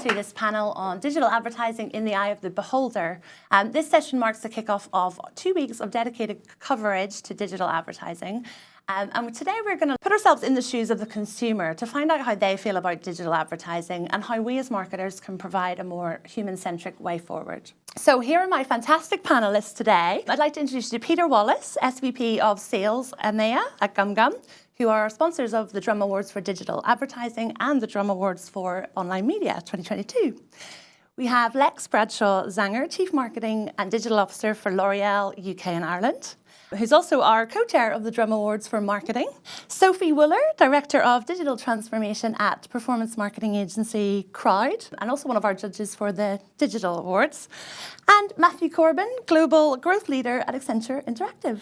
to this panel on digital advertising in the eye of the beholder. This session marks the kickoff of 2 weeks of dedicated coverage to digital advertising. And today we're going to put ourselves in the shoes of the consumer to find out how they feel about digital advertising and how we as marketers can provide a more human-centric way forward. So here are my fantastic panelists today. I'd like to introduce you to Peter Wallace, SVP of Sales EMEA at GumGum, who are sponsors of the Drum Awards for Digital Advertising and the Drum Awards for Online Media 2022. We have Lex Bradshaw-Zanger, Chief Marketing and Digital Officer for L'Oreal UK and Ireland, who's also our co-chair of the Drum Awards for Marketing. Sophie Wooler, Director of Digital Transformation at performance marketing agency Crowd, and also one of our judges for the Digital Awards. And Matthew Corbin, Global Growth Leader at Accenture Interactive.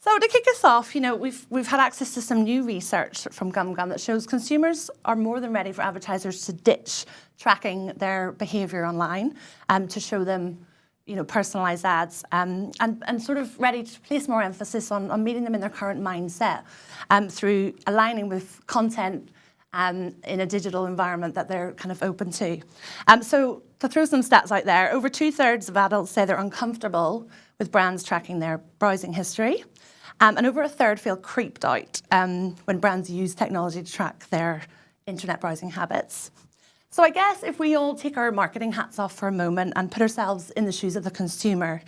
So to kick us off, we've had access to some new research from GumGum that shows consumers are more than ready for advertisers to ditch tracking their behaviour online to show them personalised ads and sort of ready to place more emphasis on meeting them in their current mindset through aligning with content in a digital environment that they're kind of open to. So to throw some stats out there, over 2/3 of adults say they're uncomfortable with brands tracking their browsing history. And over 1/3 feel creeped out when brands use technology to track their internet browsing habits. So I guess if we all take our marketing hats off for a moment and put ourselves in the shoes of the consumer,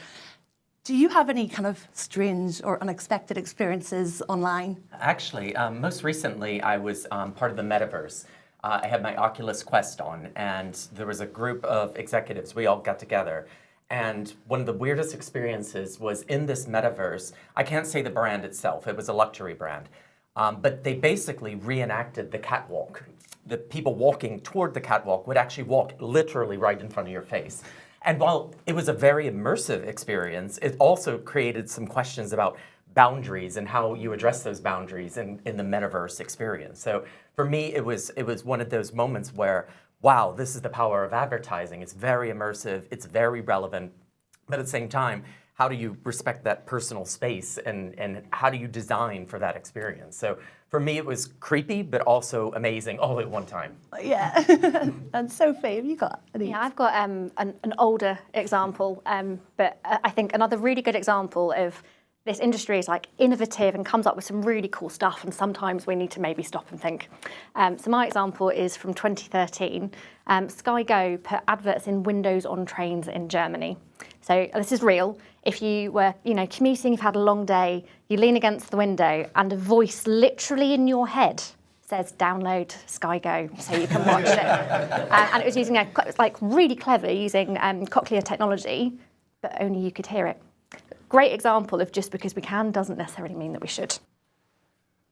do you have any kind of strange or unexpected experiences online? Actually, most recently I was part of the metaverse. I had my Oculus Quest on, and there was a group of executives. We all got together. And one of the weirdest experiences was in this metaverse. I can't say the brand itself, it was a luxury brand. But they basically reenacted the catwalk. The people walking toward the catwalk would actually walk literally right in front of your face. And while it was a very immersive experience, it also created some questions about boundaries and how you address those boundaries in the metaverse experience. So for me, it was one of those moments where, wow, this is the power of advertising. It's very immersive, it's very relevant, but at the same time, how do you respect that personal space and how do you design for that experience? So for me, it was creepy, but also amazing all at one time. Yeah. And Sophie, have you got any? Yeah, I've got an older example, but I think another really good example of this industry is like innovative and comes up with some really cool stuff, and sometimes we need to maybe stop and think. So my example is from 2013. Sky Go put adverts in windows on trains in Germany. So this is real. If you were, commuting, you've had a long day, you lean against the window, and a voice literally in your head says, "Download Sky Go so you can watch it." And it was using really clever, using cochlear technology, but only you could hear it. Great example of just because we can doesn't necessarily mean that we should.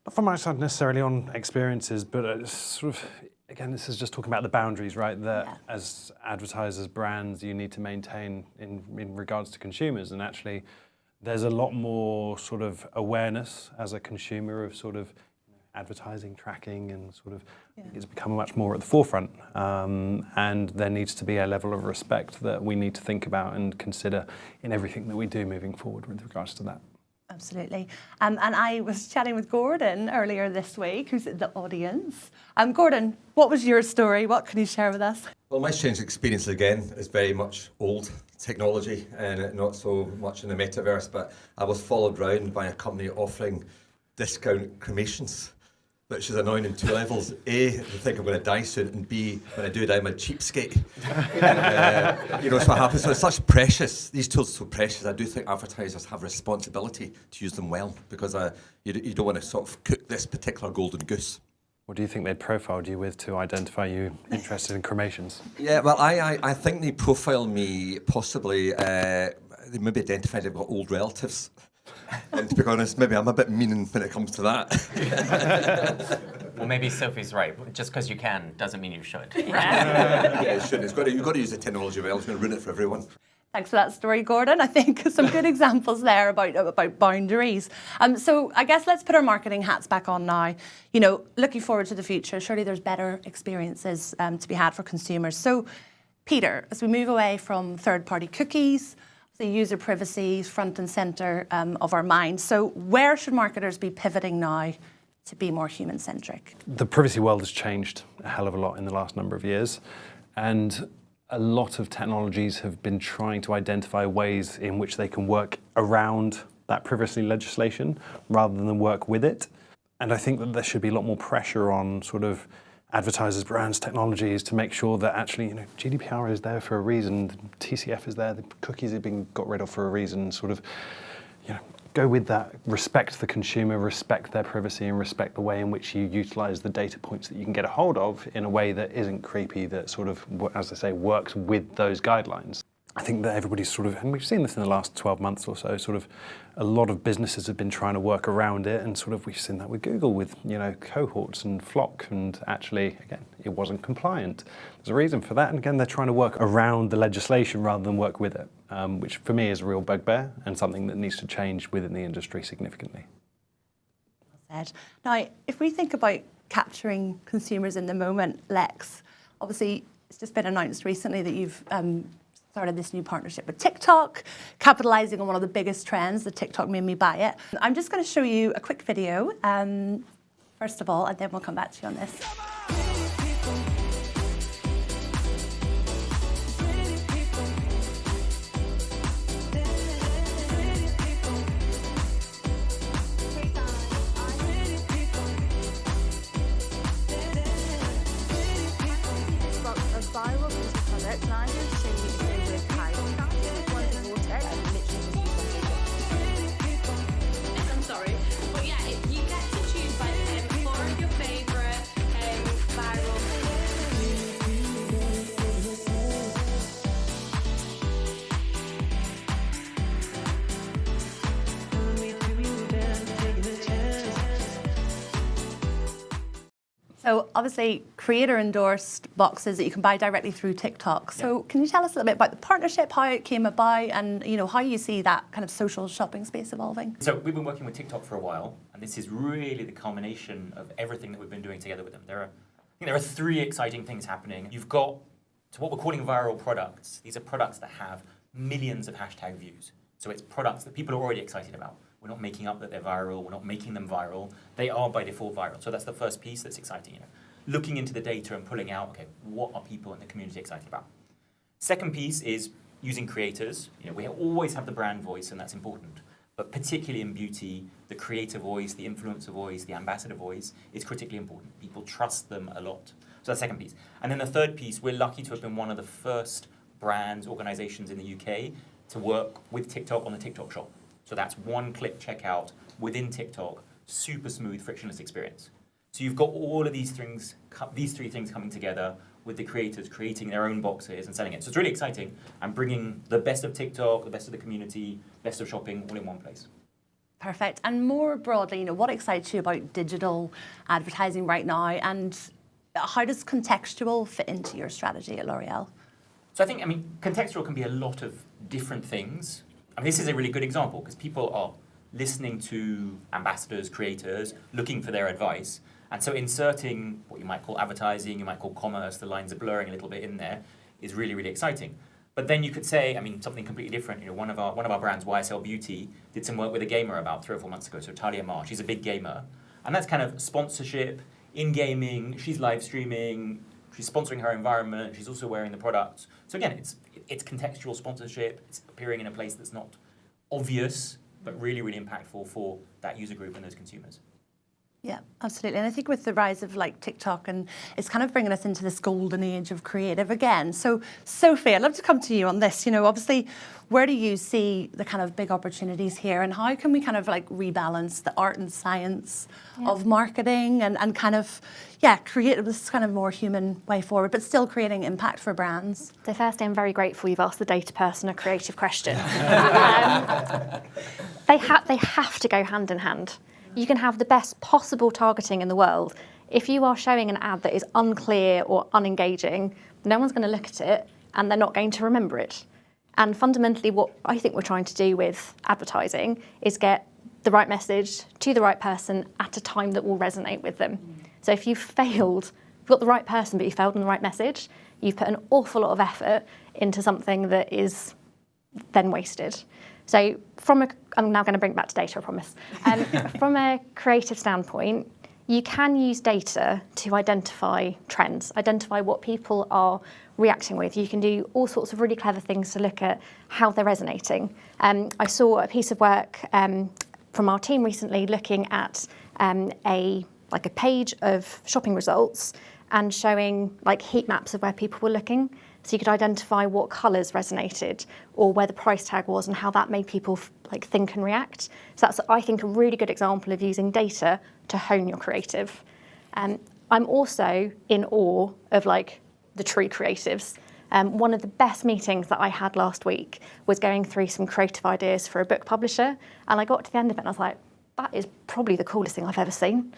Not from my side necessarily on experiences, but sort of, again, this is just talking about the boundaries, right? That as advertisers, brands, you need to maintain in regards to consumers. And actually, there's a lot more sort of awareness as a consumer of sort of advertising, tracking, and sort of it's become much more at the forefront. And there needs to be a level of respect that we need to think about and consider in everything that we do moving forward with regards to that. Absolutely. And I was chatting with Gordon earlier this week, who's in the audience. Gordon, what was your story? What can you share with us? Well, my strange experience again is very much old technology and not so much in the metaverse, but I was followed round by a company offering discount cremations, which is annoying in two levels. A, they think I'm going to die soon, and B, when I do die, I'm a cheapskate. So what happens. So it's such precious, these tools are so precious. I do think advertisers have a responsibility to use them well, because you don't want to sort of cook this particular golden goose. What do you think they profiled you with to identify you interested in cremations? Yeah, well, I think they profiled me possibly, they maybe identified they've got old relatives. And to be honest, maybe I'm a bit mean when it comes to that. Well, maybe Sophie's right. Just because you can doesn't mean you should. Yeah, it shouldn't. You've got to use the technology well. It's going to ruin it for everyone. Thanks for that story, Gordon. I think some good examples there about boundaries. So I guess let's put our marketing hats back on now. Looking forward to the future, surely there's better experiences to be had for consumers. So, Peter, as we move away from third-party cookies, the user privacy is front and centre of our minds. So where should marketers be pivoting now to be more human-centric? The privacy world has changed a hell of a lot in the last number of years, and a lot of technologies have been trying to identify ways in which they can work around that privacy legislation rather than work with it. And I think that there should be a lot more pressure on sort of advertisers, brands, technologies to make sure that actually, GDPR is there for a reason, TCF is there, the cookies have been got rid of for a reason, sort of, go with that, respect the consumer, respect their privacy, and respect the way in which you utilize the data points that you can get a hold of in a way that isn't creepy, that sort of, as I say, works with those guidelines. I think that everybody's sort of, and we've seen this in the last 12 months or so, sort of a lot of businesses have been trying to work around it, and sort of we've seen that with Google with, cohorts and Flock, and actually, again, it wasn't compliant. There's a reason for that, and again, they're trying to work around the legislation rather than work with it, which for me is a real bugbear and something that needs to change within the industry significantly. Well said. Now, if we think about capturing consumers in the moment, Lex, obviously it's just been announced recently that you've started this new partnership with TikTok, capitalizing on one of the biggest trends, the TikTok made me buy it. I'm just going to show you a quick video, first of all, and then we'll come back to you on this. I'm sorry, but yeah, you get to choose like 4 of your favourite viral. So obviously creator endorsed boxes that you can buy directly through TikTok. So can you tell us a little bit about the partnership, how it came about, and how you see that kind of social shopping space evolving? So we've been working with TikTok for a while, and this is really the culmination of everything that we've been doing together with them. I think there are 3 exciting things happening. You've got what we're calling viral products. These are products that have millions of hashtag views. So it's products that people are already excited about. We're not making up that they're viral. We're not making them viral. They are by default viral. So that's the first piece that's exciting. Looking into the data and pulling out, okay, what are people in the community excited about? Second piece is using creators. We always have the brand voice, and that's important. But particularly in beauty, the creator voice, the influencer voice, the ambassador voice is critically important. People trust them a lot. So that's the second piece. And then the third piece, we're lucky to have been one of the first brands, organizations in the UK to work with TikTok on the TikTok shop. So that's one-click checkout within TikTok, super smooth, frictionless experience. So you've got all of these 3 things coming together with the creators creating their own boxes and selling it. So it's really exciting and bringing the best of TikTok, the best of the community, best of shopping all in one place. Perfect. And more broadly, what excites you about digital advertising right now, and how does contextual fit into your strategy at L'Oreal? So I think, contextual can be a lot of different things. This is a really good example because people are listening to ambassadors, creators, looking for their advice. And so inserting what you might call advertising, you might call commerce, the lines are blurring a little bit in there, is really, really exciting. But then you could say, something completely different. One of our brands, YSL Beauty, did some work with a gamer about 3 or 4 months ago. So Talia Mar, she's a big gamer. And that's kind of sponsorship in gaming. She's live streaming. She's sponsoring her environment. She's also wearing the products. So again, it's contextual sponsorship. It's appearing in a place that's not obvious, but really, really impactful for that user group and those consumers. Yeah, absolutely. And I think with the rise of TikTok, and it's kind of bringing us into this golden age of creative again. So Sophie, I'd love to come to you on this. Obviously, where do you see the kind of big opportunities here, and how can we kind of rebalance the art and science of marketing and kind of, create this kind of more human way forward, but still creating impact for brands? So firstly, I'm very grateful you've asked the data person a creative question. They have to go hand in hand. You can have the best possible targeting in the world. If you are showing an ad that is unclear or unengaging, no one's going to look at it and they're not going to remember it. And fundamentally, what I think we're trying to do with advertising is get the right message to the right person at a time that will resonate with them. So if you've got the right person but you failed on the right message, you've put an awful lot of effort into something that is then wasted. So I'm now going to bring it back to data, I promise. From a creative standpoint, you can use data to identify trends, identify what people are reacting with. You can do all sorts of really clever things to look at how they're resonating. I saw a piece of work from our team recently looking at a page of shopping results and showing like heat maps of where people were looking. So you could identify what colours resonated or where the price tag was and how that made people like think and react. So that's, I think, a really good example of using data to hone your creative. I'm also in awe of like the true creatives. One of the best meetings that I had last week was going through some creative ideas for a book publisher, and I got to the end of it and I was like, that is probably the coolest thing I've ever seen.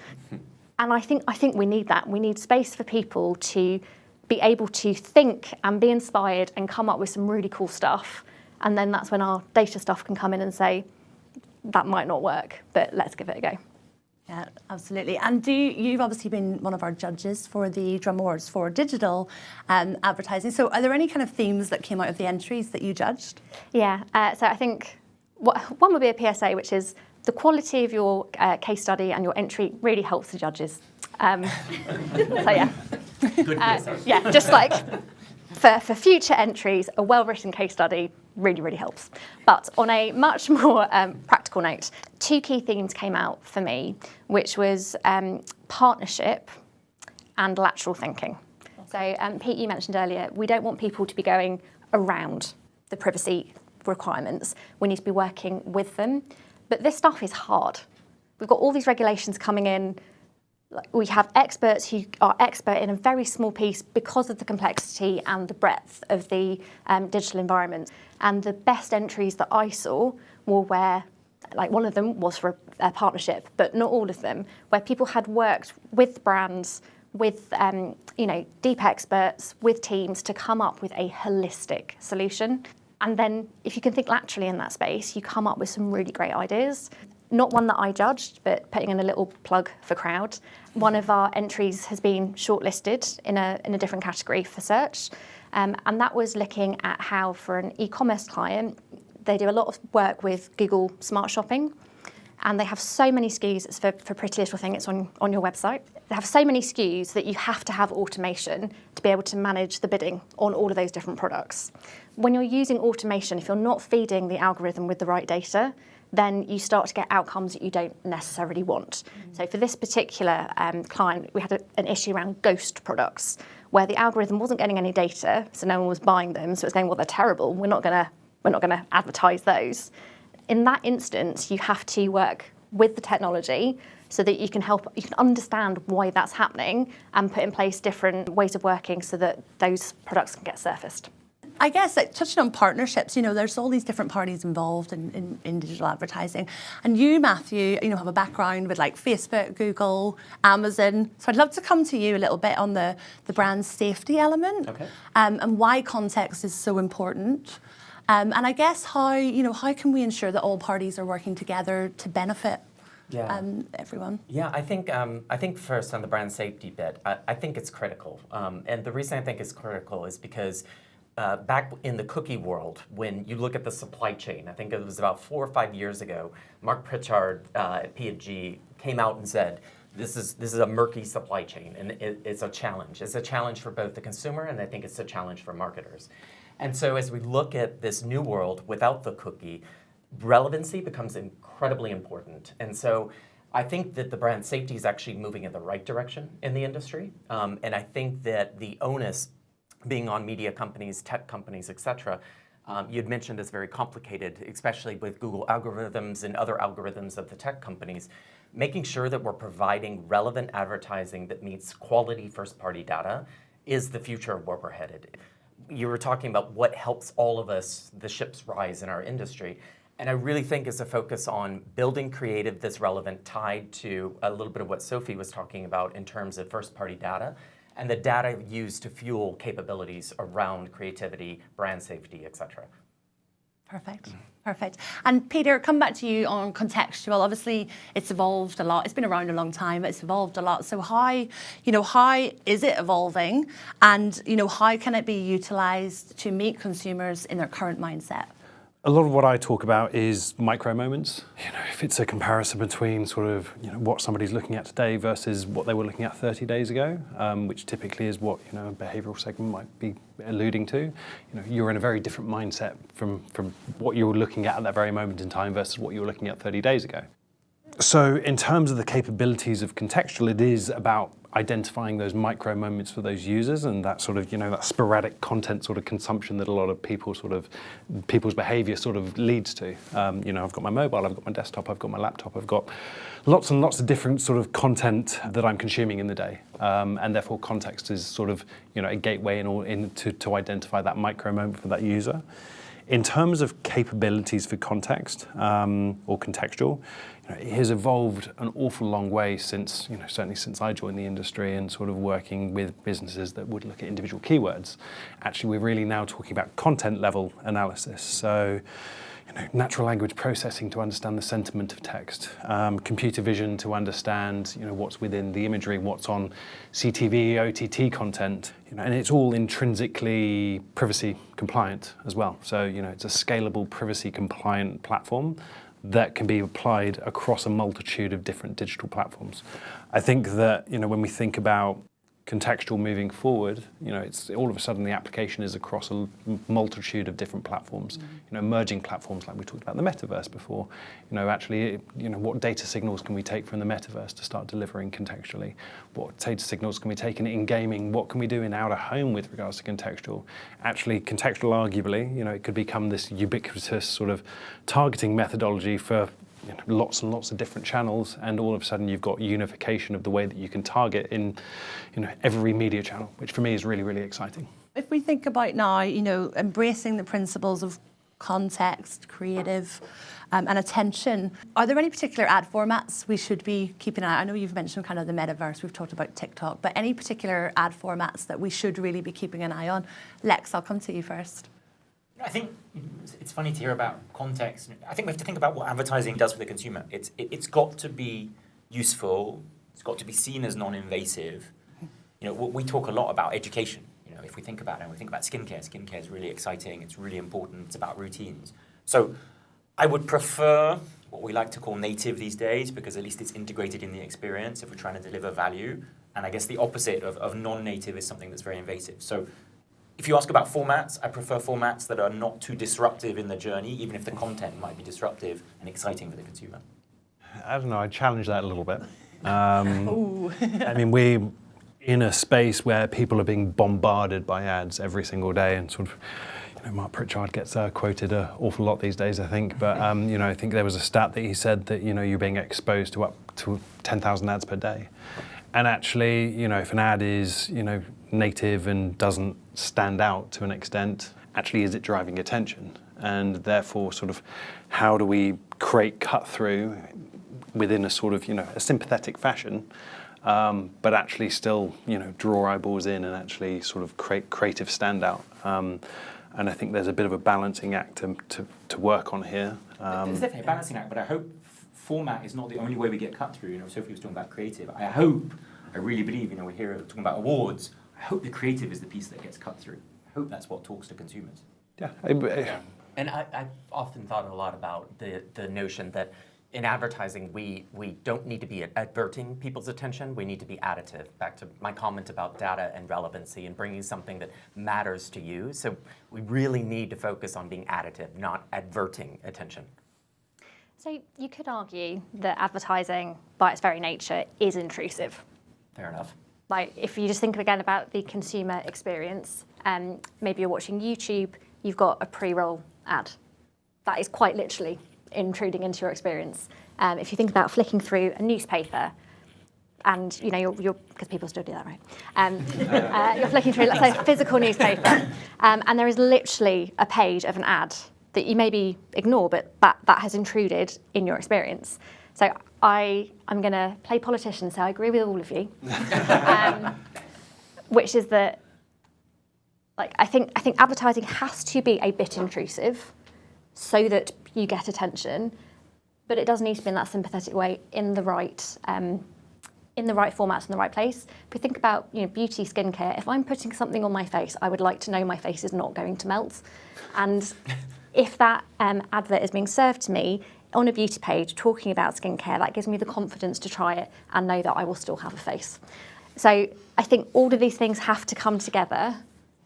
And I think we need that. We need space for people to be able to think and be inspired and come up with some really cool stuff. And then that's when our data stuff can come in and say, that might not work, but let's give it a go. Yeah, absolutely. And you've obviously been one of our judges for the Drum Awards for digital advertising. So are there any kind of themes that came out of the entries that you judged? Yeah, so I think one would be a PSA, which is the quality of your case study and your entry really helps the judges. So yeah. Good PSA. Yeah, just like for future entries, a well-written case study really, really helps. But on a much more practical note, 2 key themes came out for me, which was partnership and lateral thinking. So Pete, you mentioned earlier, we don't want people to be going around the privacy requirements. We need to be working with them. But this stuff is hard. We've got all these regulations coming in. We have experts who are expert in a very small piece because of the complexity and the breadth of the digital environment. And the best entries that I saw were where, like one of them was for a partnership, but not all of them, where people had worked with brands, with deep experts, with teams to come up with a holistic solution. And then if you can think laterally in that space, you come up with some really great ideas. Not one that I judged, but putting in a little plug for Crowd. One of our entries has been shortlisted in a different category for search. And that was looking at how, for an e-commerce client, they do a lot of work with Google Smart Shopping. And they have so many SKUs, it's for Pretty Little Thing, it's on your website. They have so many SKUs that you have to have automation to be able to manage the bidding on all of those different products. When you're using automation, if you're not feeding the algorithm with the right data, then you start to get outcomes that you don't necessarily want. So for this particular client, we had an issue around ghost products, where the algorithm wasn't getting any data, so no one was buying them, so it's going, well, they're terrible, we're not gonna advertise those. In that instance, you have to work with the technology so that you can understand why that's happening and put in place different ways of working so that those products can get surfaced. I guess, like, touching on partnerships, there's all these different parties involved in digital advertising. And you, Matthew, have a background with like Facebook, Google, Amazon. So I'd love to come to you a little bit on the brand safety element, Okay. And why context is so important. And I guess how can we ensure that all parties are working together to benefit everyone? Yeah, I think first on the brand safety bit, I think it's critical. And the reason I think it's critical is because back in the cookie world, when you look at the supply chain, I think it was about 4 or 5 years ago, Mark Pritchard at P&G came out and said, this is a murky supply chain, and it's a challenge. It's a challenge for both the consumer, and I think it's a challenge for marketers. And so as we look at this new world without the cookie, relevancy becomes incredibly important. And so I think that the brand safety is actually moving in the right direction in the industry. And I think that the onus being on media companies, tech companies, et cetera, you'd mentioned is very complicated, especially with Google algorithms and other algorithms of the tech companies, making sure that we're providing relevant advertising that meets quality first-party data is the future of where we're headed. You were talking about what helps all of us, the ships rise in our industry. And I really think is a focus on building creative that's relevant, tied to a little bit of what Sophie was talking about in terms of first-party data, and the data used to fuel capabilities around creativity, brand safety, et cetera. Perfect. And Peter, come back to you on contextual. Obviously, it's evolved a lot. It's been around a long time. It's evolved a lot. So how is it evolving? And, how can it be utilised to meet consumers in their current mindset? A lot of what I talk about is micro moments. If it's a comparison between sort of what somebody's looking at today versus what they were looking at 30 days ago, which typically is what a behavioural segment might be alluding to. You're in a very different mindset from what you were looking at that very moment in time versus what you were looking at 30 days ago. So in terms of the capabilities of contextual, it is about identifying those micro moments for those users and that sort of, that sporadic content sort of consumption that a lot of people's behavior sort of leads to. I've got my mobile, I've got my desktop, I've got my laptop, I've got lots and lots of different sort of content that I'm consuming in the day. And therefore context is sort of, a gateway to identify that micro moment for that user. In terms of capabilities for context or contextual, it has evolved an awful long way since, certainly since I joined the industry and sort of working with businesses that would look at individual keywords. Actually, we're really now talking about content level analysis. So, natural language processing to understand the sentiment of text, computer vision to understand, what's within the imagery, what's on CTV, OTT content, and it's all intrinsically privacy compliant as well. So, it's a scalable privacy compliant platform that can be applied across a multitude of different digital platforms. I think that, when we think about contextual moving forward, it's all of a sudden the application is across a multitude of different platforms, emerging platforms like we talked about the metaverse before. What data signals can we take from the metaverse to start delivering contextually? What data signals can we take in gaming? What can we do in out of home with regards to contextual? Actually, contextual arguably, it could become this ubiquitous sort of targeting methodology for lots and lots of different channels, and all of a sudden you've got unification of the way that you can target in every media channel, which for me is really, really exciting. If we think about now, embracing the principles of context, creative, and attention, are there any particular ad formats we should be keeping an eye on? I know you've mentioned kind of the metaverse, we've talked about TikTok, but any particular ad formats that we should really be keeping an eye on? Lex, I'll come to you first. I think it's funny to hear about context. I think we have to think about what advertising does for the consumer. It's got to be useful. It's got to be seen as non-invasive. We talk a lot about education. If we think about it, we think about skincare. Skincare is really exciting. It's really important. It's about routines. So I would prefer what we like to call native these days, because at least it's integrated in the experience if we're trying to deliver value. And I guess the opposite of non-native is something that's very invasive. So if you ask about formats, I prefer formats that are not too disruptive in the journey, even if the content might be disruptive and exciting for the consumer. I don't know, I'd challenge that a little bit. We're in a space where people are being bombarded by ads every single day, and sort of, Mark Pritchard gets quoted an awful lot these days, I think. But, I think there was a stat that he said that, you're being exposed to up to 10,000 ads per day. And actually, if an ad is, native and doesn't stand out to an extent, actually is it driving attention? And therefore, sort of, how do we create cut through within a sort of, a sympathetic fashion, but actually still, draw eyeballs in and actually sort of create creative standout. And I think there's a bit of a balancing act to work on here. There's definitely a balancing act, but I hope format is not the only way we get cut through. Sophie was talking about creative. I really believe, we're here talking about awards. I hope the creative is the piece that gets cut through. I hope that's what talks to consumers. Yeah. And I've often thought a lot about the notion that in advertising, we don't need to be averting people's attention. We need to be additive. Back to my comment about data and relevancy and bringing something that matters to you. So we really need to focus on being additive, not adverting attention. So you could argue that advertising, by its very nature, is intrusive. Fair enough. Like, if you just think again about the consumer experience, maybe you're watching YouTube, you've got a pre-roll ad. That is quite literally intruding into your experience. If you think about flicking through a newspaper, and you're because people still do that, right? You're flicking through, let's say, a physical newspaper, and there is literally a page of an ad that you maybe ignore, but that has intruded in your experience. So I'm going to play politician, so I agree with all of you, which is that, I think advertising has to be a bit intrusive so that you get attention, but it does need to be in that sympathetic way, in the right formats, in the right place. If we think about beauty, skincare, if I'm putting something on my face, I would like to know my face is not going to melt, and if that advert is being served to me on a beauty page talking about skincare, that gives me the confidence to try it and know that I will still have a face. So I think all of these things have to come together.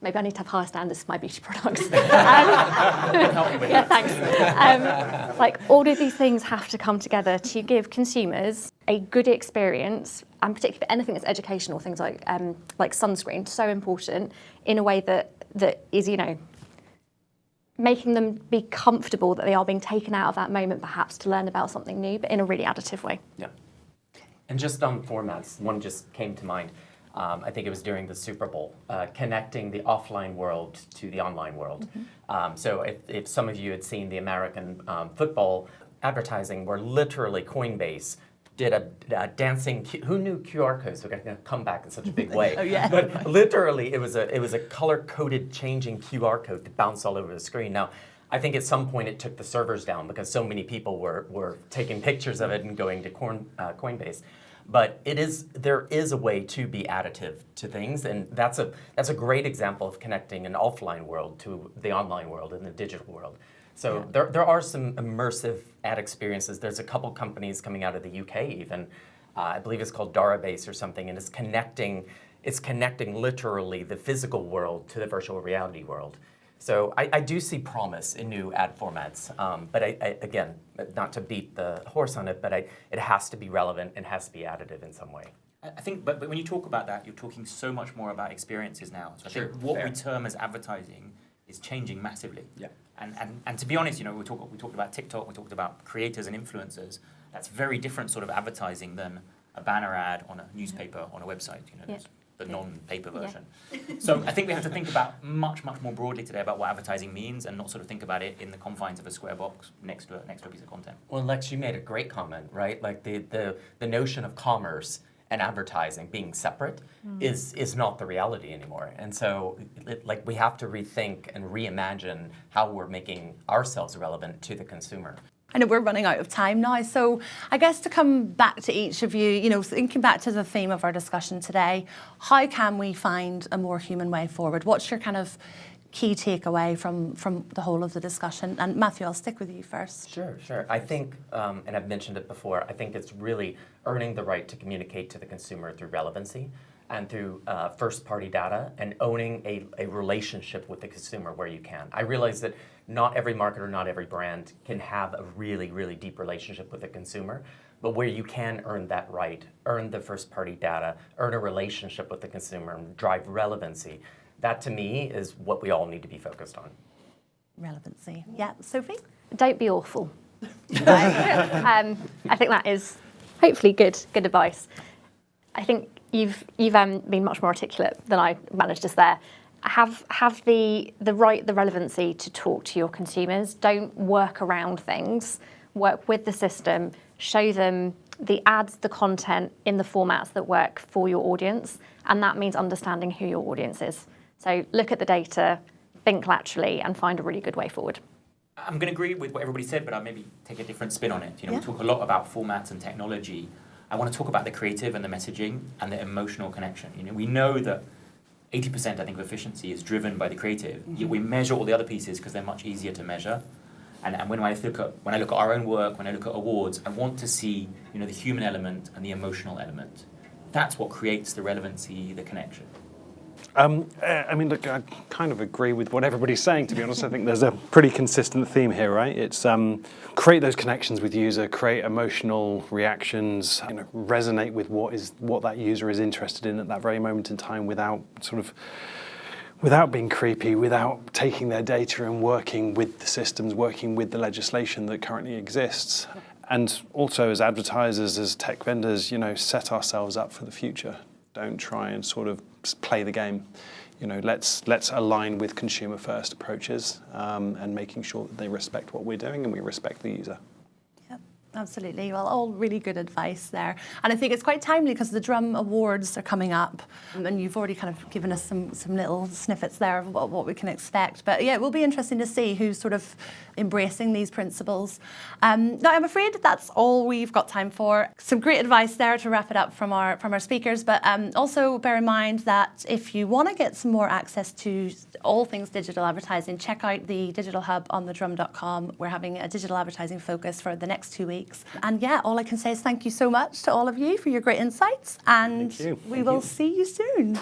Maybe I need to have higher standards for my beauty products. Yeah, thanks. Like all of these things have to come together to give consumers a good experience, and particularly for anything that's educational, things like sunscreen, so important, in a way that is, making them be comfortable that they are being taken out of that moment perhaps to learn about something new, but in a really additive way. Yeah. And just on formats, one just came to mind. I think it was during the Super Bowl, connecting the offline world to the online world. So if some of you had seen the American football advertising, where literally Coinbase did a dancing, who knew QR codes were going to come back in such a big way? Oh, yeah. But literally, it was a color-coded changing QR code that bounced all over the screen. Now, I think at some point it took the servers down because so many people were taking pictures of it and going to Coinbase. But there is a way to be additive to things, and that's a great example of connecting an offline world to the online world and the digital world. So there are some immersive ad experiences. There's a couple companies coming out of the UK even. I believe it's called Darabase or something, and it's connecting literally the physical world to the virtual reality world. So I do see promise in new ad formats, but again, not to beat the horse on it, but it has to be relevant and has to be additive in some way. I think, but when you talk about that, you're talking so much more about experiences now. So I Sure, think what fair. we term as advertising is changing massively. Yeah. And to be honest, we talked about TikTok, we talked about creators and influencers. That's very different sort of advertising than a banner ad on a newspaper, on a website. That's the non-paper version. So I think we have to think about much more broadly today about what advertising means, and not sort of think about it in the confines of a square box next to a piece of content. Well, Lex, you made a great comment, right? Like the notion of commerce and advertising being separate is not the reality anymore. And so we have to rethink and reimagine how we're making ourselves relevant to the consumer. I know we're running out of time now, so I guess to come back to each of you, thinking back to the theme of our discussion today, how can we find a more human way forward? What's your kind of key takeaway from the whole of the discussion? And Matthew, I'll stick with you first. Sure. I think, and I've mentioned it before, I think it's really earning the right to communicate to the consumer through relevancy and through first-party data, and owning a relationship with the consumer where you can. I realize that not every marketer, not every brand can have a really, really deep relationship with the consumer, but where you can earn that right, earn the first-party data, earn a relationship with the consumer, and drive relevancy, that to me is what we all need to be focused on. Relevancy. Yeah, Sophie? Don't be awful. I think that is hopefully good advice. I think you've been much more articulate than I managed just there. Have the relevancy to talk to your consumers. Don't work around things. Work with the system. Show them the ads, the content in the formats that work for your audience, and that means understanding who your audience is. So look at the data, think laterally, and find a really good way forward. I'm going to agree with what everybody said, but I'll maybe take a different spin on it. We talk a lot about formats and technology. I want to talk about the creative and the messaging and the emotional connection. We know that 80%, I think, of efficiency is driven by the creative. Yet we measure all the other pieces because they're much easier to measure. And when I look at our own work, when I look at awards, I want to see the human element and the emotional element. That's what creates the relevancy, the connection. Look, I kind of agree with what everybody's saying, to be honest. I think there's a pretty consistent theme here, right? It's create those connections with user, create emotional reactions, resonate with what that user is interested in at that very moment in time without being creepy, without taking their data and working with the systems, working with the legislation that currently exists. And also as advertisers, as tech vendors, set ourselves up for the future. Don't try and sort of play the game. Let's align with consumer first approaches and making sure that they respect what we're doing and we respect the user. Yep. Absolutely. Well, all really good advice there. And I think it's quite timely because the Drum Awards are coming up, and you've already kind of given us some little snippets there of what we can expect. But yeah, it will be interesting to see who's sort of embracing these principles. Now, I'm afraid that's all we've got time for. Some great advice there to wrap it up from our speakers, but also bear in mind that if you want to get some more access to all things digital advertising, check out the digital hub on thedrum.com. We're having a digital advertising focus for the next 2 weeks. And yeah, all I can say is thank you so much to all of you for your great insights, and we will see you soon.